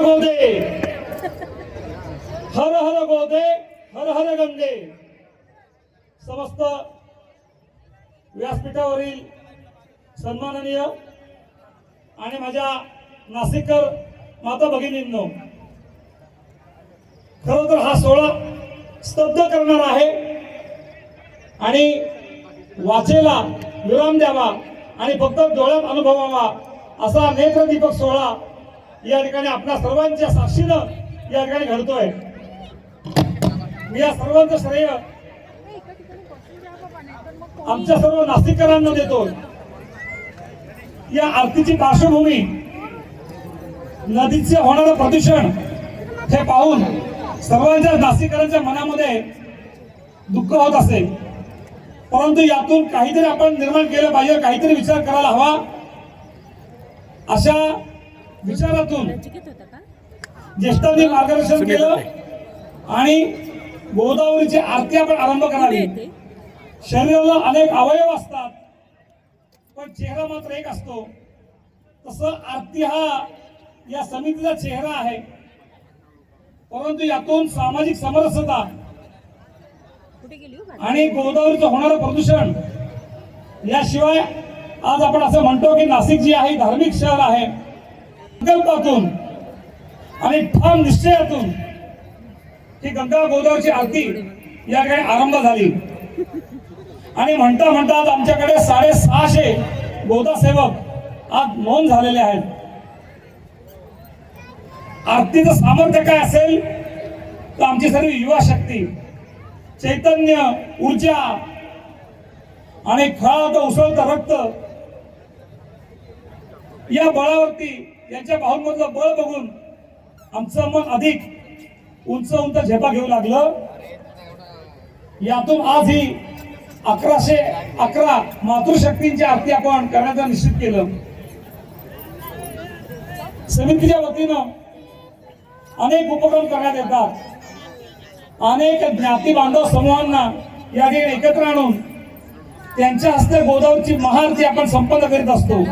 गोदे हर हर गोदे हर हर गंगे. समस्त व्यासपीठावरील सन्माननीय आणि माझ्या नाशिककर माता भगिनींनो, खरं तर हा सोहळा स्तब्ध करणार आहे आणि वाचेला विराम द्यावा आणि फक्त डोळ्यात अनुभवावा असा नेत्रदीपक सोहळा या ठिकाणी आपल्या सर्वांच्या साक्षीनं या ठिकाणी घडतोय. मी या सर्वांचं श्रेय आमच्या सर्व नाशिककरांना देतो. या आरतीची पार्श्वभूमी नदीचे होणारं प्रदूषण हे पाहून सर्वांच्या नाशिककरांच्या मनामध्ये दुःख होत असेल, परंतु यातून काहीतरी आपण निर्माण केलं पाहिजे, काहीतरी विचार करायला हवा. अशा विचारातून ज्येष्ठांनी मार्गदर्शन केलं आणि गोदावरीची आरती आपण आरंभ करावी. शरीराला अनेक अवयव असतात पण चेहरा मात्र एक असतो. तसं आरती हा या समितीचा चेहरा आहे, परंतु यातून सामाजिक समरसता आणि गोदावरीचं होणारं प्रदूषण याशिवाय आज आपण असं म्हणतो की नाशिक जी आहे धार्मिक शहर आहे. संकल्पातून आणि ठाम निश्चयातून ही गंगा गोदावरीची आरती या ठिकाणी आरंभ झाली आणि म्हणता म्हणता आज आमच्याकडे 650 गोदा सेवक आज नोंद झालेले आहेत. आरतीचं सामर्थ्य काय असेल तर आमची सर्व युवा शक्ती, चैतन्य, ऊर्जा आणि खळाळतं उसळतं रक्त या बळावरती यांच्या बाहुंमधलं बळ बघून आमचं मन अधिक उंच उंच झेपा घेऊ लागलं. यातून आज ही 1111 मातृशक्तींची आरती आपण करण्याचं निश्चित केलं. समितीच्या वतीनं अनेक उपक्रम करण्यात येतात. अनेक ज्ञाती बांधव समूहांना या ठिकाणी एकत्र आणून त्यांच्या हस्ते गोदावरीची महाआरती आपण संपन्न करीत असतो.